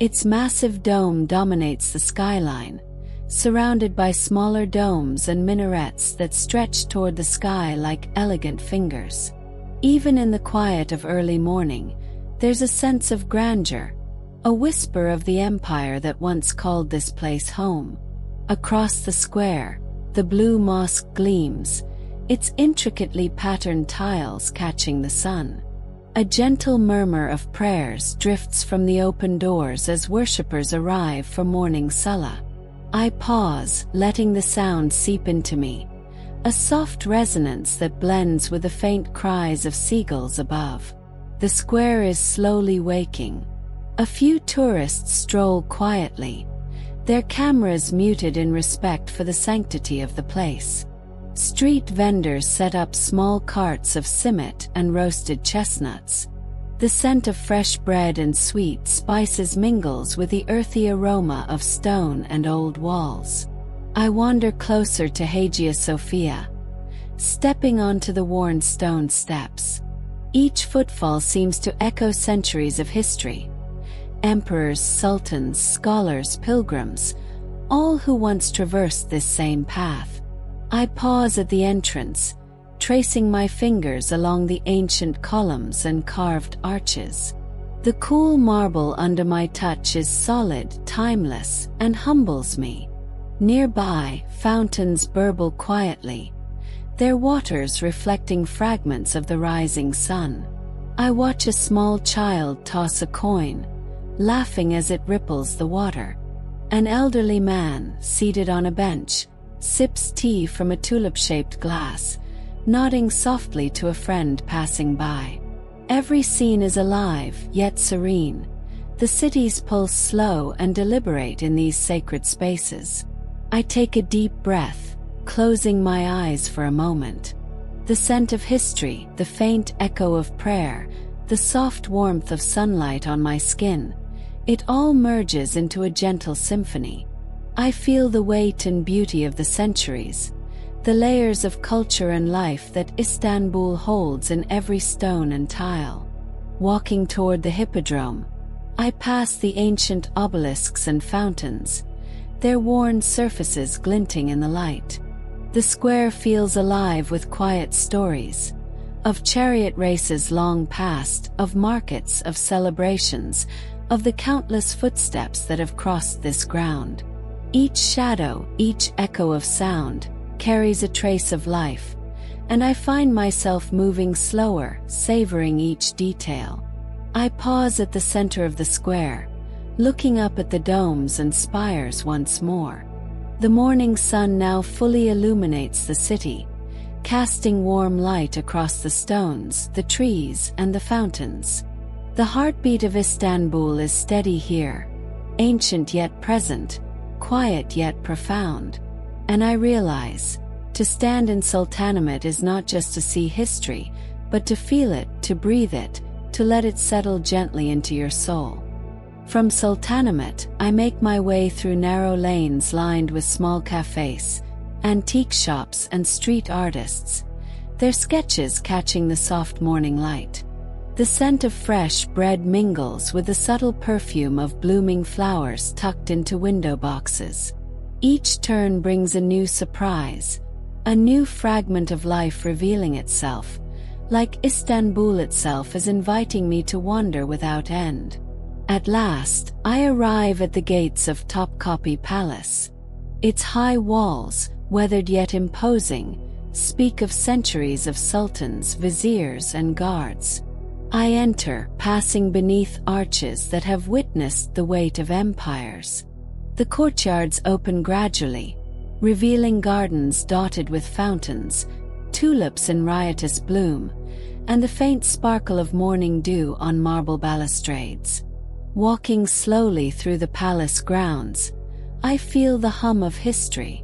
Its massive dome dominates the skyline, surrounded by smaller domes and minarets that stretch toward the sky like elegant fingers. Even in the quiet of early morning, there's a sense of grandeur, a whisper of the empire that once called this place home. Across the square, the blue mosque gleams, its intricately patterned tiles catching the sun. A gentle murmur of prayers drifts from the open doors as worshippers arrive for morning salah. I pause, letting the sound seep into me, a soft resonance that blends with the faint cries of seagulls above. The square is slowly waking. A few tourists stroll quietly, their cameras muted in respect for the sanctity of the place. Street vendors set up small carts of simit and roasted chestnuts. The scent of fresh bread and sweet spices mingles with the earthy aroma of stone and old walls. I wander closer to Hagia Sophia, stepping onto the worn stone steps. Each footfall seems to echo centuries of history. Emperors, sultans, scholars, pilgrims, all who once traversed this same path. I pause at the entrance, tracing my fingers along the ancient columns and carved arches. The cool marble under my touch is solid, timeless, and humbles me. Nearby, fountains burble quietly, their waters reflecting fragments of the rising sun. I watch a small child toss a coin, laughing as it ripples the water. An elderly man, seated on a bench, sips tea from a tulip-shaped glass, nodding softly to a friend passing by. Every scene is alive, yet serene, The cities pulse slow and deliberate in these sacred spaces. I take a deep breath, closing my eyes for a moment. The scent of history, the faint echo of prayer, the soft warmth of sunlight on my skin, it all merges into a gentle symphony. I feel the weight and beauty of the centuries, the layers of culture and life that Istanbul holds in every stone and tile. Walking toward the Hippodrome, I pass the ancient obelisks and fountains, their worn surfaces glinting in the light. The square feels alive with quiet stories, of chariot races long past, of markets, of celebrations, of the countless footsteps that have crossed this ground. Each shadow, each echo of sound, carries a trace of life, and I find myself moving slower, savoring each detail. I pause at the center of the square, looking up at the domes and spires once more. The morning sun now fully illuminates the city, casting warm light across the stones, the trees, and the fountains. The heartbeat of Istanbul is steady here, ancient yet present, quiet yet profound. And I realize, to stand in Sultanahmet is not just to see history, but to feel it, to breathe it, to let it settle gently into your soul. From Sultanahmet, I make my way through narrow lanes lined with small cafes, antique shops and street artists, their sketches catching the soft morning light. The scent of fresh bread mingles with the subtle perfume of blooming flowers tucked into window boxes. Each turn brings a new surprise, a new fragment of life revealing itself, like Istanbul itself is inviting me to wander without end. At last, I arrive at the gates of Topkapı Palace. Its high walls, weathered yet imposing, speak of centuries of sultans, viziers, and guards. I enter, passing beneath arches that have witnessed the weight of empires. The courtyards open gradually, revealing gardens dotted with fountains, tulips in riotous bloom, and the faint sparkle of morning dew on marble balustrades. Walking slowly through the palace grounds, I feel the hum of history.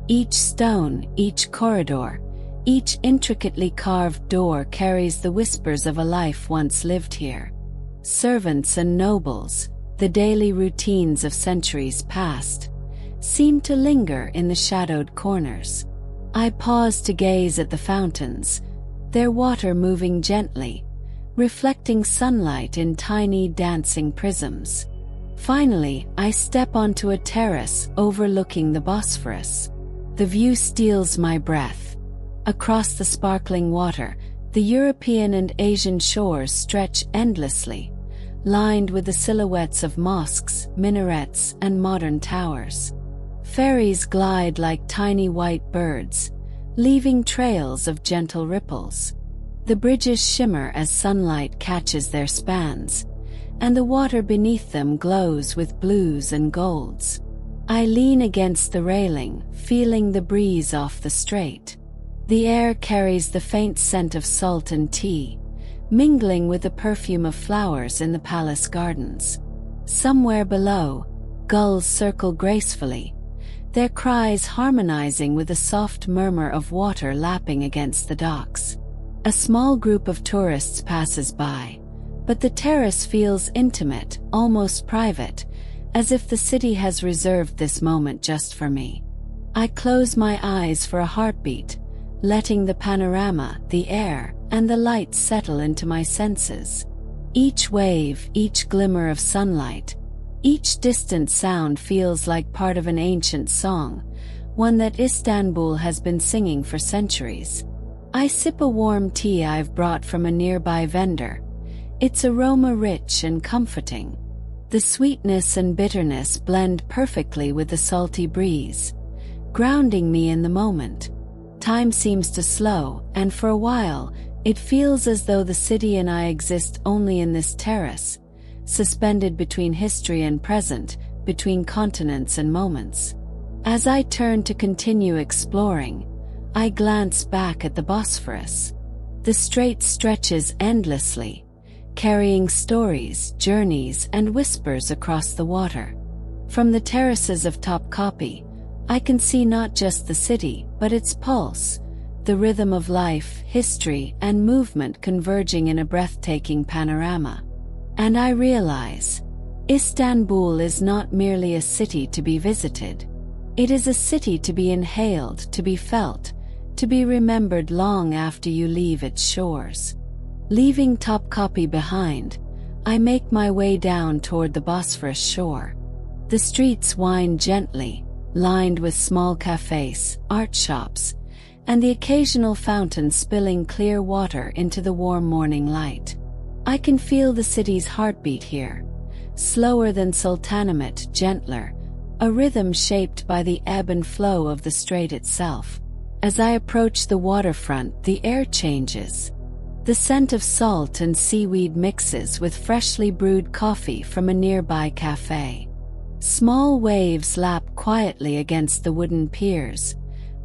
Each stone, each corridor, each intricately carved door carries the whispers of a life once lived here. Servants and nobles, the daily routines of centuries past, seem to linger in the shadowed corners. I pause to gaze at the fountains, their water moving gently, reflecting sunlight in tiny dancing prisms. Finally, I step onto a terrace overlooking the Bosphorus. The view steals my breath. Across the sparkling water, the European and Asian shores stretch endlessly, lined with the silhouettes of mosques, minarets, and modern towers. Ferries glide like tiny white birds, leaving trails of gentle ripples. The bridges shimmer as sunlight catches their spans, and the water beneath them glows with blues and golds. I lean against the railing, feeling the breeze off the strait. The air carries the faint scent of salt and tea, mingling with the perfume of flowers in the palace gardens. Somewhere below, gulls circle gracefully, their cries harmonizing with the soft murmur of water lapping against the docks. A small group of tourists passes by, but the terrace feels intimate, almost private, as if the city has reserved this moment just for me. I close my eyes for a heartbeat, letting the panorama, the air, and the light settle into my senses. Each wave, each glimmer of sunlight, each distant sound feels like part of an ancient song, one that Istanbul has been singing for centuries. I sip a warm tea I've brought from a nearby vendor, its aroma rich and comforting. The sweetness and bitterness blend perfectly with the salty breeze, grounding me in the moment. Time seems to slow, and for a while, it feels as though the city and I exist only in this terrace, suspended between history and present, between continents and moments. As I turn to continue exploring, I glance back at the Bosphorus. The strait stretches endlessly, carrying stories, journeys, and whispers across the water. From the terraces of Topkapı, I can see not just the city, but its pulse, the rhythm of life, history, and movement converging in a breathtaking panorama. And I realize, Istanbul is not merely a city to be visited. It is a city to be inhaled, to be felt, to be remembered long after you leave its shores. Leaving Topkapı behind, I make my way down toward the Bosphorus shore. The streets wind gently, lined with small cafes, art shops, and the occasional fountain spilling clear water into the warm morning light. I can feel the city's heartbeat here, slower than Sultanahmet, gentler, a rhythm shaped by the ebb and flow of the strait itself. As I approach the waterfront, the air changes. The scent of salt and seaweed mixes with freshly brewed coffee from a nearby cafe. Small waves lap quietly against the wooden piers,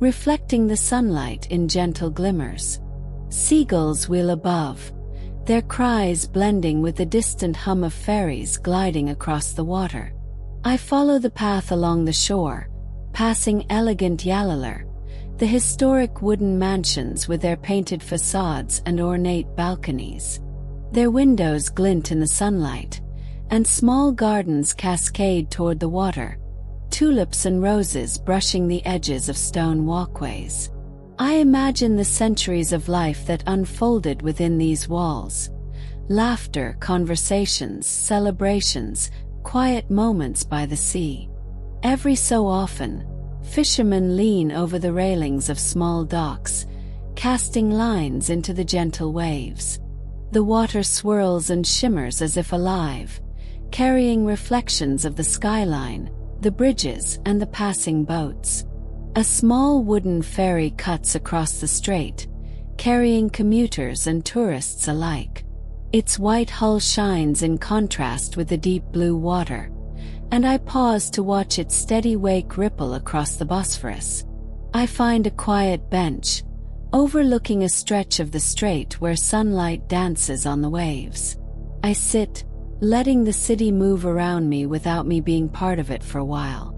reflecting the sunlight in gentle glimmers. Seagulls wheel above, their cries blending with the distant hum of ferries gliding across the water. I follow the path along the shore, passing elegant yalılar, the historic wooden mansions with their painted facades and ornate balconies. Their windows glint in the sunlight, and small gardens cascade toward the water, tulips and roses brushing the edges of stone walkways. I imagine the centuries of life that unfolded within these walls. Laughter, conversations, celebrations, quiet moments by the sea. Every so often, fishermen lean over the railings of small docks, casting lines into the gentle waves. The water swirls and shimmers as if alive, carrying reflections of the skyline, the bridges, and the passing boats. A small wooden ferry cuts across the strait, carrying commuters and tourists alike. Its white hull shines in contrast with the deep blue water, and I pause to watch its steady wake ripple across the Bosphorus. I find a quiet bench, overlooking a stretch of the strait where sunlight dances on the waves. I sit, letting the city move around me without me being part of it for a while.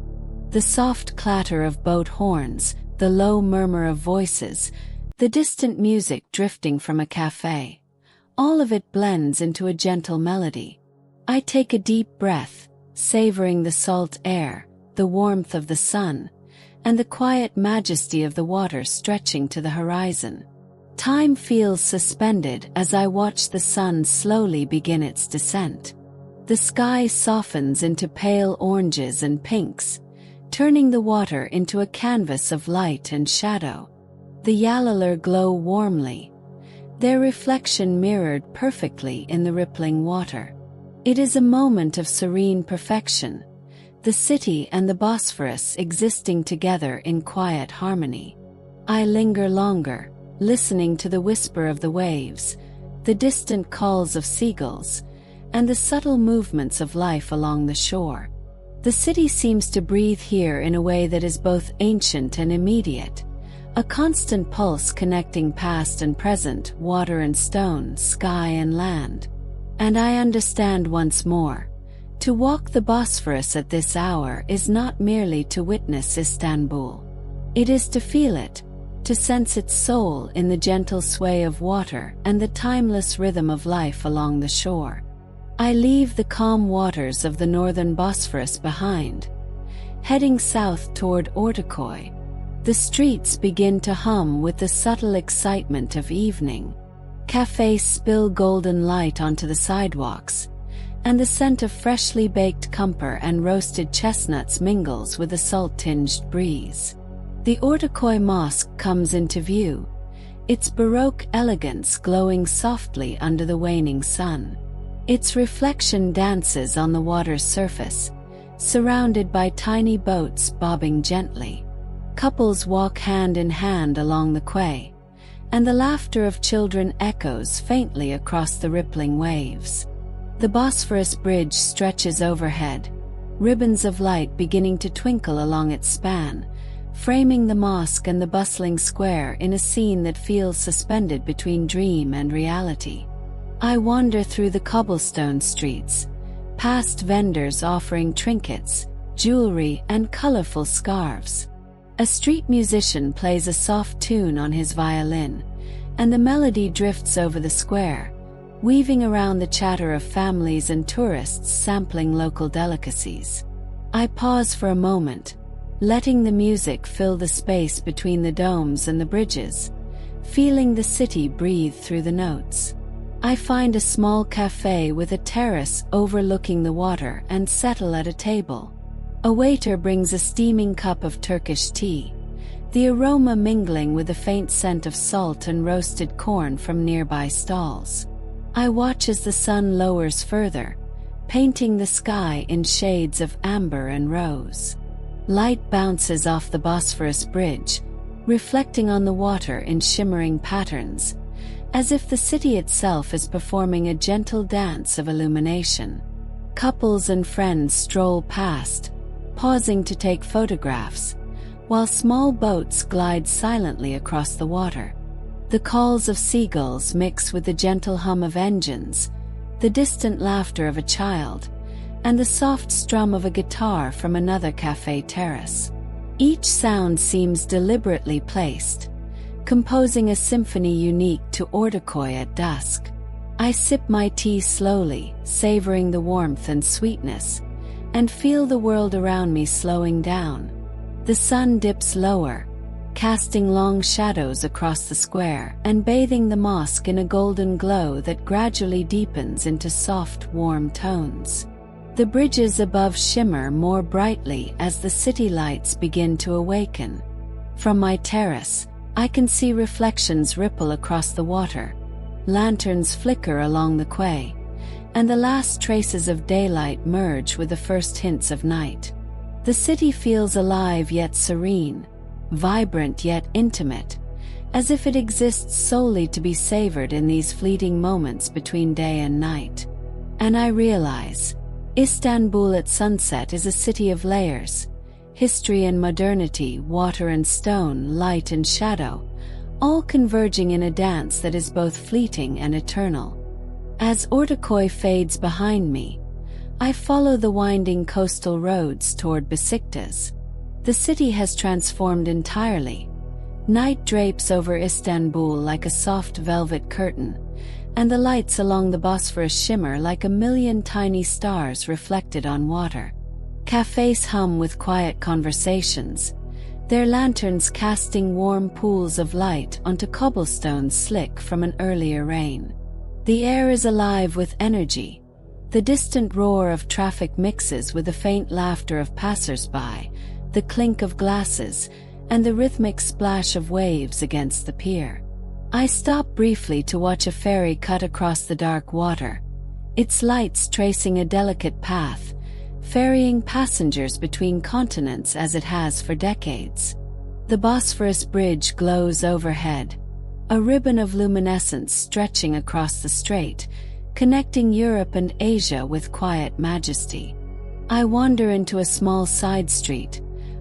The soft clatter of boat horns, the low murmur of voices, the distant music drifting from a cafe. All of it blends into a gentle melody. I take a deep breath, savoring the salt air, the warmth of the sun, and the quiet majesty of the water stretching to the horizon. Time feels suspended as I watch the sun slowly begin its descent. The sky softens into pale oranges and pinks, turning the water into a canvas of light and shadow. The yalılar glow warmly, their reflection mirrored perfectly in the rippling water. It is a moment of serene perfection, the city and the Bosphorus existing together in quiet harmony. I linger longer, listening to the whisper of the waves, the distant calls of seagulls, and the subtle movements of life along the shore. The city seems to breathe here in a way that is both ancient and immediate, a constant pulse connecting past and present, water and stone, sky and land. And I understand once more, to walk the Bosphorus at this hour is not merely to witness Istanbul. It is to feel it, to sense its soul in the gentle sway of water and the timeless rhythm of life along the shore. I leave the calm waters of the northern Bosphorus behind, heading south toward Ortaköy. The streets begin to hum with the subtle excitement of evening. Cafes spill golden light onto the sidewalks, and the scent of freshly baked kumper and roasted chestnuts mingles with a salt-tinged breeze. The Ortaköy Mosque comes into view, its Baroque elegance glowing softly under the waning sun. Its reflection dances on the water's surface, surrounded by tiny boats bobbing gently. Couples walk hand in hand along the quay, and the laughter of children echoes faintly across the rippling waves. The Bosphorus Bridge stretches overhead, ribbons of light beginning to twinkle along its span, framing the mosque and the bustling square in a scene that feels suspended between dream and reality. I wander through the cobblestone streets, past vendors offering trinkets, jewelry, and colorful scarves. A street musician plays a soft tune on his violin, and the melody drifts over the square, weaving around the chatter of families and tourists sampling local delicacies. I pause for a moment, letting the music fill the space between the domes and the bridges, feeling the city breathe through the notes. I find a small cafe with a terrace overlooking the water and settle at a table. A waiter brings a steaming cup of Turkish tea, the aroma mingling with a faint scent of salt and roasted corn from nearby stalls. I watch as the sun lowers further, painting the sky in shades of amber and rose. Light bounces off the Bosphorus Bridge, reflecting on the water in shimmering patterns, as if the city itself is performing a gentle dance of illumination. Couples and friends stroll past, pausing to take photographs, while small boats glide silently across the water. The calls of seagulls mix with the gentle hum of engines, the distant laughter of a child, and the soft strum of a guitar from another cafe terrace. Each sound seems deliberately placed, composing a symphony unique to Ortaköy at dusk. I sip my tea slowly, savoring the warmth and sweetness, and feel the world around me slowing down. The sun dips lower, casting long shadows across the square and bathing the mosque in a golden glow that gradually deepens into soft, warm tones. The bridges above shimmer more brightly as the city lights begin to awaken. From my terrace, I can see reflections ripple across the water, lanterns flicker along the quay, and the last traces of daylight merge with the first hints of night. The city feels alive yet serene, vibrant yet intimate, as if it exists solely to be savored in these fleeting moments between day and night. And I realize, Istanbul at sunset is a city of layers, history and modernity, water and stone, light and shadow, all converging in a dance that is both fleeting and eternal. As Ortaköy fades behind me, I follow the winding coastal roads toward Beşiktaş. The city has transformed entirely. Night drapes over Istanbul like a soft velvet curtain, and the lights along the Bosphorus shimmer like a million tiny stars reflected on water. Cafes hum with quiet conversations, their lanterns casting warm pools of light onto cobblestones slick from an earlier rain. The air is alive with energy. The distant roar of traffic mixes with the faint laughter of passers-by, the clink of glasses, and the rhythmic splash of waves against the pier. I stop briefly to watch a ferry cut across the dark water, its lights tracing a delicate path, ferrying passengers between continents as it has for decades. The Bosphorus Bridge glows overhead, a ribbon of luminescence stretching across the strait, connecting Europe and Asia with quiet majesty. I wander into a small side street,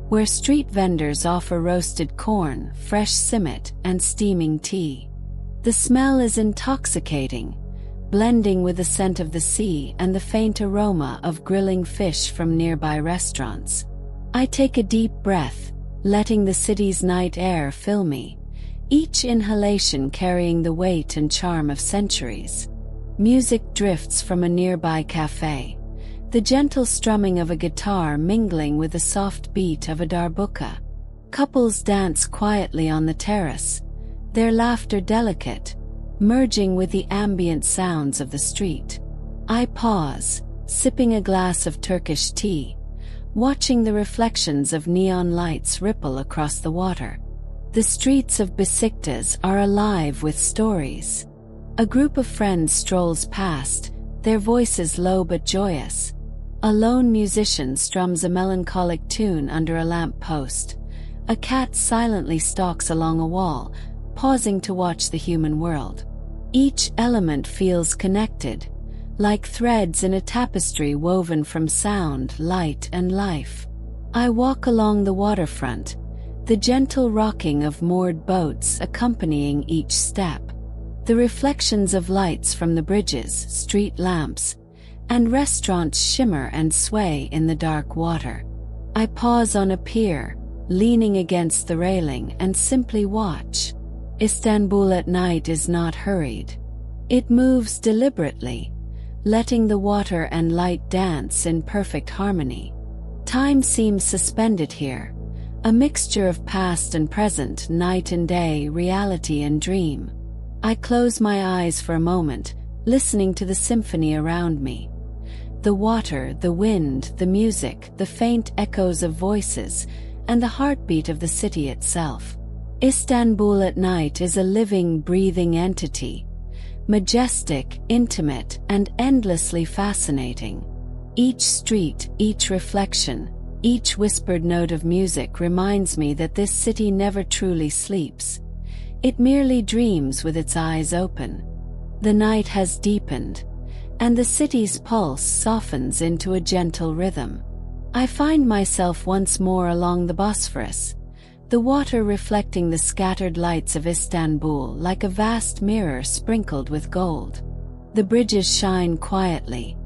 where street vendors offer roasted corn, fresh simit, and steaming tea. The smell is intoxicating, blending with the scent of the sea and the faint aroma of grilling fish from nearby restaurants. I take a deep breath, letting the city's night air fill me, each inhalation carrying the weight and charm of centuries. Music drifts from a nearby cafe, the gentle strumming of a guitar mingling with the soft beat of a darbuka. Couples dance quietly on the terrace, their laughter delicate, merging with the ambient sounds of the street. I pause, sipping a glass of Turkish tea, watching the reflections of neon lights ripple across the water. The streets of Beşiktaş are alive with stories. A group of friends strolls past, their voices low but joyous. A lone musician strums a melancholic tune under a lamp post. A cat silently stalks along a wall, pausing to watch the human world. Each element feels connected, like threads in a tapestry woven from sound, light, and life. I walk along the waterfront, the gentle rocking of moored boats accompanying each step. The reflections of lights from the bridges, street lamps, and restaurants shimmer and sway in the dark water. I pause on a pier, leaning against the railing, and simply watch. Istanbul at night is not hurried. It moves deliberately, letting the water and light dance in perfect harmony. Time seems suspended here, a mixture of past and present, night and day, reality and dream. I close my eyes for a moment, listening to the symphony around me. The water, the wind, the music, the faint echoes of voices, and the heartbeat of the city itself. Istanbul at night is a living, breathing entity, majestic, intimate, and endlessly fascinating. Each street, each reflection, each whispered note of music reminds me that this city never truly sleeps. It merely dreams with its eyes open. The night has deepened, and the city's pulse softens into a gentle rhythm. I find myself once more along the Bosphorus, the water reflecting the scattered lights of Istanbul like a vast mirror sprinkled with gold. The bridges shine quietly,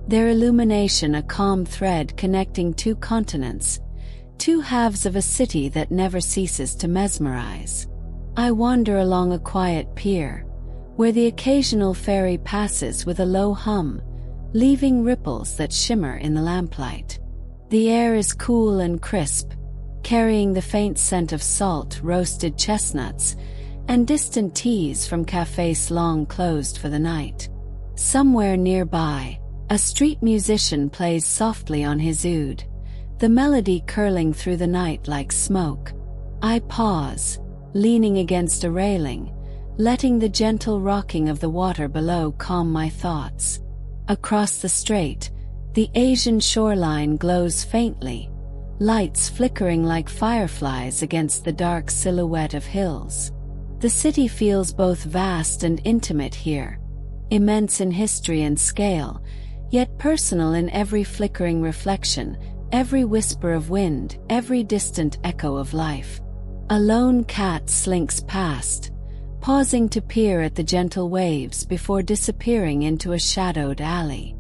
their illumination a calm thread connecting two continents, two halves of a city that never ceases to mesmerize. I wander along a quiet pier, where the occasional ferry passes with a low hum, leaving ripples that shimmer in the lamplight. The air is cool and crisp, carrying the faint scent of salt, roasted chestnuts, and distant teas from cafes long closed for the night. Somewhere nearby, a street musician plays softly on his oud, the melody curling through the night like smoke. I pause, leaning against a railing, letting the gentle rocking of the water below calm my thoughts. Across the strait, the Asian shoreline glows faintly, lights flickering like fireflies against the dark silhouette of hills. The city feels both vast and intimate here, immense in history and scale, yet personal in every flickering reflection, every whisper of wind, every distant echo of life. A lone cat slinks past, pausing to peer at the gentle waves before disappearing into a shadowed alley.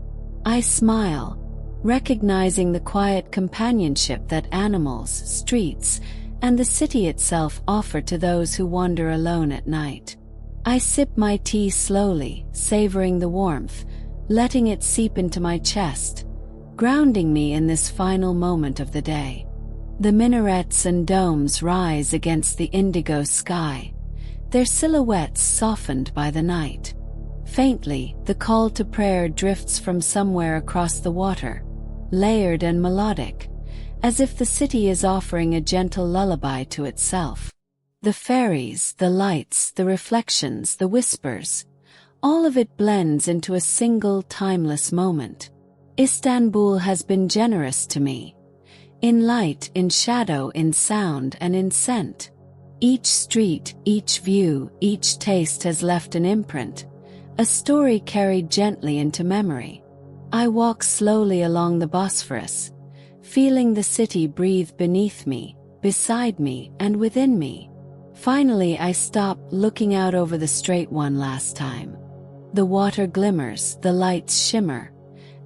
I smile, recognizing the quiet companionship that animals, streets, and the city itself offer to those who wander alone at night. I sip my tea slowly, savoring the warmth, letting it seep into my chest, grounding me in this final moment of the day. The minarets and domes rise against the indigo sky, their silhouettes softened by the night. Faintly, the call to prayer drifts from somewhere across the water, layered and melodic, as if the city is offering a gentle lullaby to itself. The ferries, the lights, the reflections, the whispers, all of it blends into a single timeless moment. Istanbul has been generous to me, in light, in shadow, in sound, and in scent. Each street, each view, each taste has left an imprint, a story carried gently into memory. I walk slowly along the Bosphorus, feeling the city breathe beneath me, beside me, and within me. Finally, I stop, looking out over the strait one last time. The water glimmers, the lights shimmer,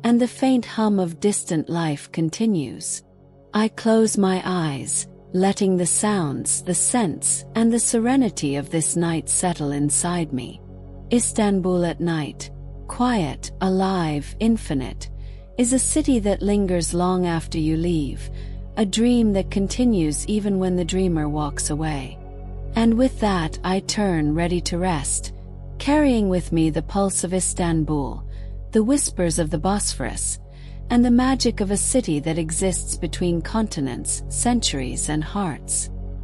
and the faint hum of distant life continues. I close my eyes, letting the sounds, the scents, and the serenity of this night settle inside me. Istanbul at night, quiet, alive, infinite, is a city that lingers long after you leave, a dream that continues even when the dreamer walks away. And with that, I turn, ready to rest, carrying with me the pulse of Istanbul, the whispers of the Bosphorus, and the magic of a city that exists between continents, centuries, and hearts.